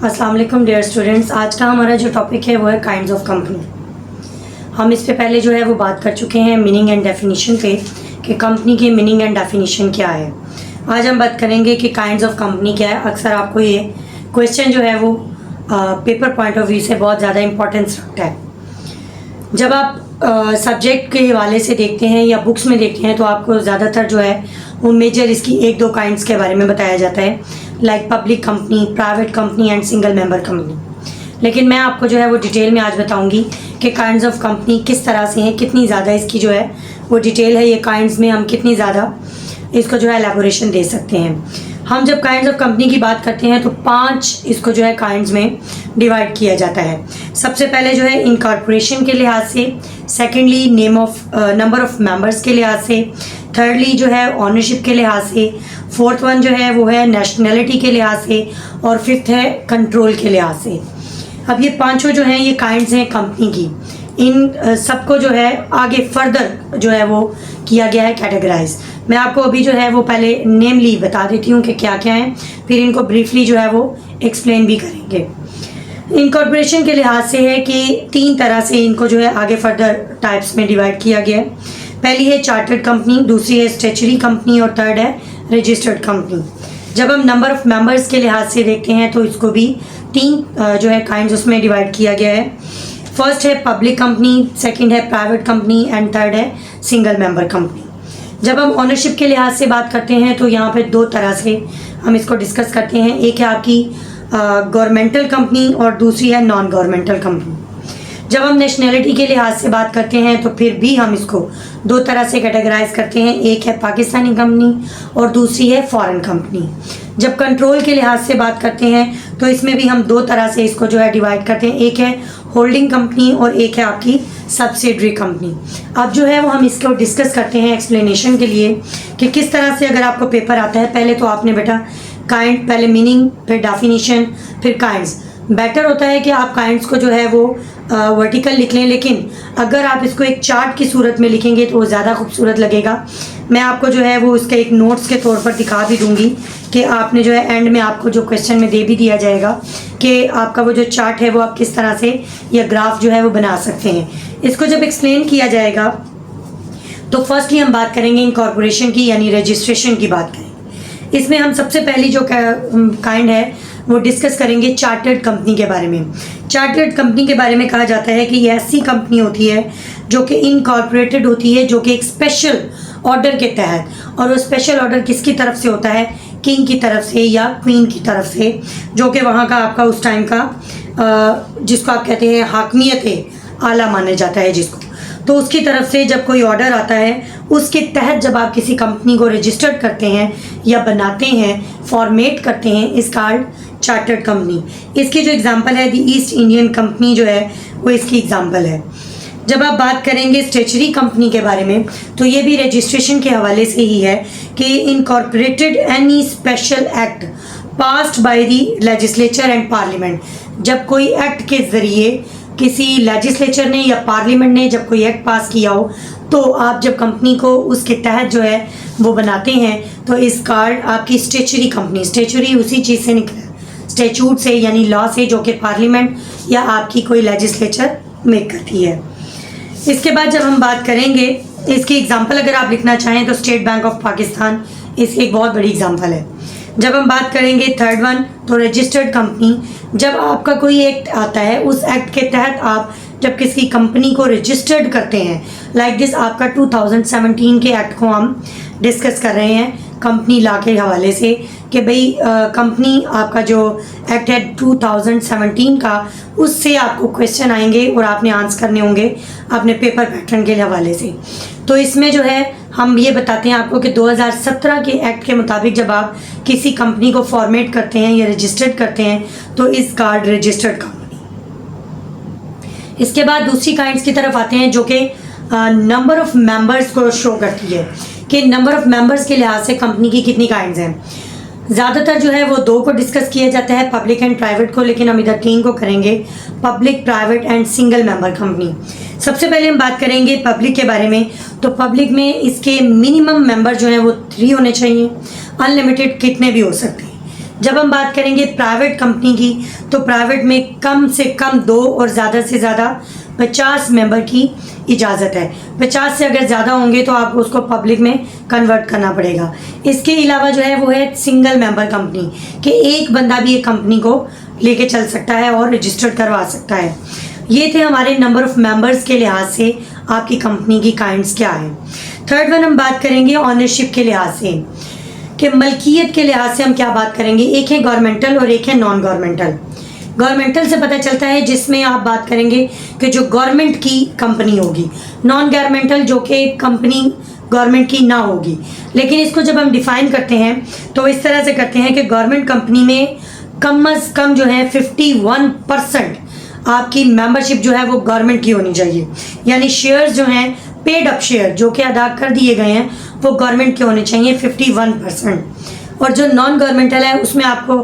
अस्सलाम वालेकुम dear students. आज का हमारा जो टॉपिक है वो है काइंड्स ऑफ कंपनी। हम इस पे पहले जो है वो बात कर चुके हैं मीनिंग एंड डेफिनेशन पे कि कंपनी की मीनिंग एंड डेफिनेशन क्या है। आज हम बात करेंगे कि काइंड्स ऑफ कंपनी क्या है। अक्सर आपको ये क्वेश्चन जो है वो पेपर पॉइंट ऑफ व्यू से बहुत ज़्यादा इंपॉर्टेंस रखता है। जब आप सब्जेक्ट के हवाले से देखते हैं या बुक्स में देखते हैं तो आपको ज़्यादातर जो है वो मेजर इसकी एक दो काइंड्स के बारे में बताया जाता है, like public company, private company and single member company. लेकिन मैं आपको जो है वो डिटेल में आज बताऊंगी कि काइंड्स ऑफ कंपनी किस तरह से हैं, कितनी ज़्यादा इसकी जो है वो डिटेल है, ये काइंड्स में हम कितनी ज़्यादा इसको जो है एलैबोरेशन दे सकते हैं। हम जब काइंड्स ऑफ कंपनी की बात करते हैं तो 5 इसको जो है काइंड्स में डिवाइड किया जाता है। सबसे पहले जो है इनकॉर्पोरेशन के लिहाज से, सेकेंडली नंबर ऑफ मेंबर्स के लिहाज से, थर्डली जो है ओनरशिप के लिहाज से, फोर्थ वन जो है वो है नेशनैलिटी के लिहाज से, और फिफ्थ है कंट्रोल के लिहाज से। अब ये पांचों जो हैं ये काइंड्स हैं कंपनी की। इन सबको जो है आगे फर्दर जो है वो किया गया है कैटेगराइज। मैं आपको अभी जो है वो पहले नेमली बता देती हूँ कि क्या क्या है, फिर इनको ब्रीफली जो है वो एक्सप्लेन भी करेंगे। इनकॉर्पोरेशन के लिहाज से है कि 3 तरह से इनको जो है आगे फर्दर टाइप्स में डिवाइड किया गया है। पहली है चार्टर्ड कंपनी, दूसरी है स्टैच्यूटरी कंपनी और थर्ड है रजिस्टर्ड कंपनी। जब हम नंबर ऑफ मेंबर्स के लिहाज से देखते हैं तो इसको भी 3 जो है काइंड्स उसमें डिवाइड किया गया है। फर्स्ट है पब्लिक कंपनी, सेकंड है प्राइवेट कंपनी एंड थर्ड है सिंगल मेंबर कंपनी। जब हम ओनरशिप के लिहाज से बात करते हैं तो यहाँ पे 2 तरह से हम इसको डिस्कस करते हैं। एक है आपकी गवर्नमेंटल कंपनी और दूसरी है नॉन गवर्नमेंटल कंपनी। जब हम नेशनैलिटी के लिहाज से बात करते हैं तो फिर भी हम इसको 2 तरह से कैटेगराइज करते हैं। एक है पाकिस्तानी कंपनी और दूसरी है फॉरेन कंपनी। जब कंट्रोल के लिहाज से बात करते हैं तो इसमें भी हम 2 तरह से इसको जो है डिवाइड करते हैं। एक है होल्डिंग कंपनी और एक है आपकी सब्सिडरी कंपनी। अब जो है वो हम इसको डिस्कस करते हैं एक्सप्लेनेशन के लिए कि किस तरह से अगर आपको पेपर आता है, पहले तो आपने बेटा काइंड, पहले मीनिंग, फिर डेफिनेशन, फिर काइंड्स। बेटर होता है कि आप काइंड्स को जो है वो वर्टिकल लिख लें, लेकिन अगर आप इसको एक चार्ट की सूरत में लिखेंगे तो वो ज़्यादा खूबसूरत लगेगा। मैं आपको जो है वो उसका एक नोट्स के तौर पर दिखा भी दूंगी कि आपने जो है एंड में आपको जो क्वेश्चन में दे भी दिया जाएगा कि आपका वो जो चार्ट है वो आप किस तरह से या ग्राफ जो है वो बना सकते हैं। इसको जब एक्सप्लेन किया जाएगा तो फर्स्टली हम बात करेंगे इनकॉर्पोरेशन की, यानी रजिस्ट्रेशन की बात करेंगे। इसमें हम सबसे पहली जो काइंड है वो डिस्कस करेंगे चार्टर्ड कंपनी के बारे में। चार्टर्ड कंपनी के बारे में कहा जाता है कि ये ऐसी कंपनी होती है जो कि इनकॉर्पोरेटेड होती है, जो कि एक स्पेशल ऑर्डर के तहत, और वो स्पेशल ऑर्डर किसकी तरफ से होता है, किंग की तरफ से या क्वीन की तरफ से, जो कि वहाँ का आपका उस टाइम का जिसको आप कहते हैं हाकमियत आला माना जाता है जिसको, तो उसकी तरफ से जब कोई ऑर्डर आता है उसके तहत जब आप किसी कंपनी को रजिस्टर्ड करते हैं या बनाते हैं, फॉर्मेट करते हैं, इस कार्ड चार्टर्ड कंपनी। इसकी जो एग्जांपल है द ईस्ट इंडियन कंपनी जो है वो इसकी एग्जांपल है। जब आप बात करेंगे स्टैच्यूटरी कंपनी के बारे में तो ये भी रजिस्ट्रेशन के हवाले से ही है कि incorporated any special act passed by the legislature and parliament. जब कोई एक्ट के ज़रिए किसी लेजिस्लेचर ने या पार्लियामेंट ने जब कोई एक्ट पास किया हो तो आप जब कंपनी को उसके तहत जो है वो बनाते हैं तो इस कार्ड आपकी स्टैच्यूटरी कंपनी, स्टैच्यूटरी उसी चीज़ से निकला, स्टैच्यूट से यानी लॉ से, जो कि पार्लियामेंट या आपकी कोई लेजिस्लेचर मेक करती है। इसके बाद जब हम बात करेंगे इसकी एग्जांपल अगर आप लिखना चाहें तो स्टेट बैंक ऑफ पाकिस्तान इसकी एक बहुत बड़ी एग्जांपल है। जब हम बात करेंगे थर्ड वन तो रजिस्टर्ड कंपनी, जब आपका कोई एक्ट आता है उस एक्ट के तहत आप जब किसी कंपनी को रजिस्टर्ड करते हैं, लाइक दिस आपका 2017 के एक्ट को हम डिस्कस कर रहे हैं कंपनी लॉ के हवाले से कि भाई कंपनी आपका जो एक्ट है 2017 का, उससे आपको क्वेश्चन आएंगे और आपने आंसर करने होंगे अपने पेपर पैटर्न के हवाले से। तो इसमें जो है हम ये बताते हैं आपको कि 2017 के एक्ट के मुताबिक जब आप किसी कंपनी को फॉर्मेट करते हैं या रजिस्टर्ड करते हैं तो इस कार्ड रजिस्टर्ड कंपनी। इसके बाद दूसरी काइंड्स की तरफ आते हैं जो कि नंबर ऑफ मेंबर्स को शो करती है कि नंबर ऑफ मेंबर्स के लिहाज से कंपनी की कितनी काइंड्स हैं। ज़्यादातर जो है वो 2 को डिस्कस किया जाता है, पब्लिक एंड प्राइवेट को, लेकिन हम इधर 3 को करेंगे, public, private and single member company. सबसे पहले हम बात करेंगे पब्लिक के बारे में। तो पब्लिक में इसके मिनिमम मेंबर जो है वो 3 होने चाहिए, अनलिमिटेड कितने भी हो सकते हैं। जब हम बात करेंगे प्राइवेट कंपनी की, तो प्राइवेट में कम से कम 2 और ज़्यादा से ज़्यादा 50 मेंबर की इजाज़त है। 50 से अगर ज़्यादा होंगे तो आपको उसको पब्लिक में कन्वर्ट करना पड़ेगा। इसके अलावा जो है वो है सिंगल मेंबर कंपनी, कि एक बंदा भी एक कंपनी को लेके चल सकता है और रजिस्टर्ड करवा सकता है। ये थे हमारे नंबर ऑफ़ मेंबर्स के लिहाज से आपकी कंपनी की काइंड्स क्या है। थर्ड वन हम बात करेंगे ऑनरशिप के लिहाज से, कि मलकियत के लिहाज से हम क्या बात करेंगे। एक है गवर्नमेंटल और एक है नॉन गवर्नमेंटल। गवर्नमेंटल से पता चलता है जिसमें आप बात करेंगे कि जो गवर्नमेंट की कंपनी होगी। नॉन गवर्नमेंटल जो कि कंपनी गवर्नमेंट की ना होगी। लेकिन इसको जब हम डिफ़ाइन करते हैं तो इस तरह से करते हैं कि गवर्नमेंट कंपनी में कम अज़ कम जो है 51% आपकी मेंबरशिप जो है वो गवर्नमेंट की होनी चाहिए। यानी शेयर्स जो हैं, पेड अप शेयर जो कि अदा कर दिए गए हैं, वो गवर्नमेंट के होने चाहिए 51%। और जो नॉन गवर्नमेंटल है उसमें आपको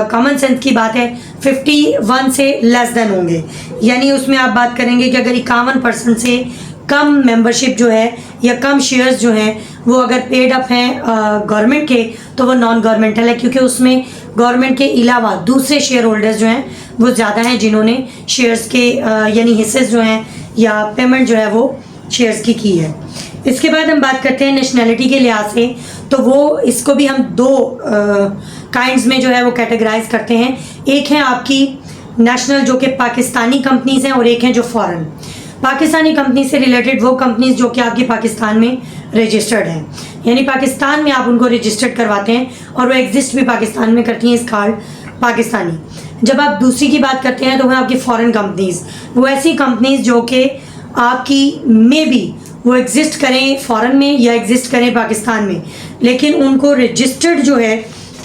कॉमन सेंस की बात है 51 से लेस देन होंगे। यानी उसमें आप बात करेंगे कि अगर 51% से कम मेंबरशिप जो है या कम शेयर्स जो हैं वो अगर पेड अप हैं गवर्नमेंट के, तो वो नॉन गवर्नमेंटल है, क्योंकि उसमें गवर्नमेंट के अलावा दूसरे शेयर होल्डर्स जो हैं वो ज़्यादा हैं, जिन्होंने शेयर्स के यानी हिस्से जो हैं या पेमेंट जो है वो शेयर्स की है। इसके बाद हम बात करते हैं नेशनैलिटी के लिहाज से, तो वो इसको भी हम 2 काइंड्स में जो है वो कैटेगराइज करते हैं। एक है आपकी नेशनल जो कि पाकिस्तानी कंपनीज़ हैं, और एक है जो फॉरेन। पाकिस्तानी कंपनी से रिलेटेड वो कंपनीज जो कि आपकी पाकिस्तान में रजिस्टर्ड हैं, यानी पाकिस्तान में आप उनको रजिस्टर्ड करवाते हैं और वो एग्जिस्ट भी पाकिस्तान में करती हैं, इस कार्ड पाकिस्तानी। जब आप दूसरी की बात करते हैं तो वह आपकी फॉरेन कंपनीज़, वो ऐसी कंपनीज जो कि आपकी में भी वो एग्जिस्ट करें फॉरेन में या एग्जिस्ट करें पाकिस्तान में, लेकिन उनको रजिस्टर्ड जो है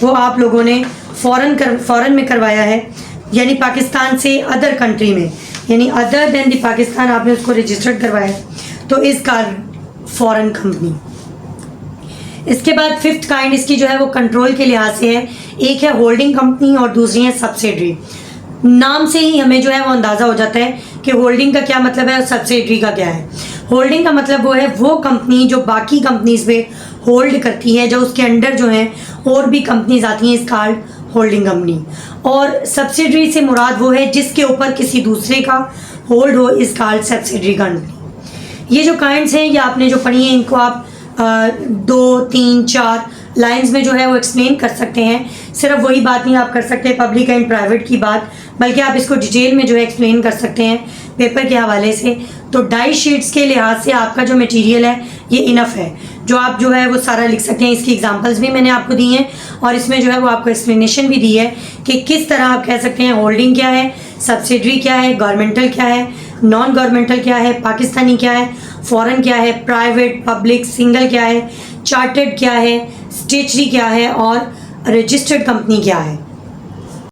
वो आप लोगों ने फ़ॉरेन में करवाया है, यानी पाकिस्तान से अदर कंट्री में, यानी अदर देन द पाकिस्तान आपने उसको रजिस्टर्ड करवाया, तो इस कार फॉरेन कंपनी। इसके बाद 5th काइंड इसकी जो है वो कंट्रोल के लिहाज से है। एक है होल्डिंग कंपनी और दूसरी है सब्सिडरी। नाम से ही हमें जो है वो अंदाज़ा हो जाता है कि होल्डिंग का क्या मतलब है और सब्सिडरी का क्या है। होल्डिंग का मतलब वो है वो कंपनी जो बाकी कंपनीज पे होल्ड करती है, जो उसके अंडर जो है और भी कंपनीज आती हैं, इस कार्ड होल्डिंग कंपनी। और सब्सिडरी से मुराद वो है जिसके ऊपर किसी दूसरे का होल्ड हो, इस कार्ड सब्सिडरी कंपनी। ये जो काइंड्स हैं ये आपने जो पढ़ी हैं इनको आप 2, 3, 4 लाइंस में जो है वो एक्सप्लेन कर सकते हैं। सिर्फ वही बात नहीं आप कर सकते पब्लिक एंड प्राइवेट की बात, बल्कि आप इसको डिटेल में जो है एक्सप्लेन कर सकते हैं पेपर के हवाले से। तो डाई शीट्स के लिहाज से आपका जो मटेरियल है ये इनफ है, जो आप जो है वो सारा लिख सकते हैं। इसकी एग्जांपल्स भी मैंने आपको दी हैं और इसमें जो है वो आपको एक्सप्लेनेशन भी दी है कि किस तरह आप कह सकते हैं होल्डिंग क्या है, सब्सिडरी क्या है, गवर्नमेंटल क्या है, नॉन गवर्नमेंटल क्या है, पाकिस्तानी क्या है, फॉरेन क्या है, प्राइवेट, पब्लिक, सिंगल क्या है, चार्टर्ड क्या है, स्टेचरी क्या है और रजिस्टर्ड कंपनी क्या है।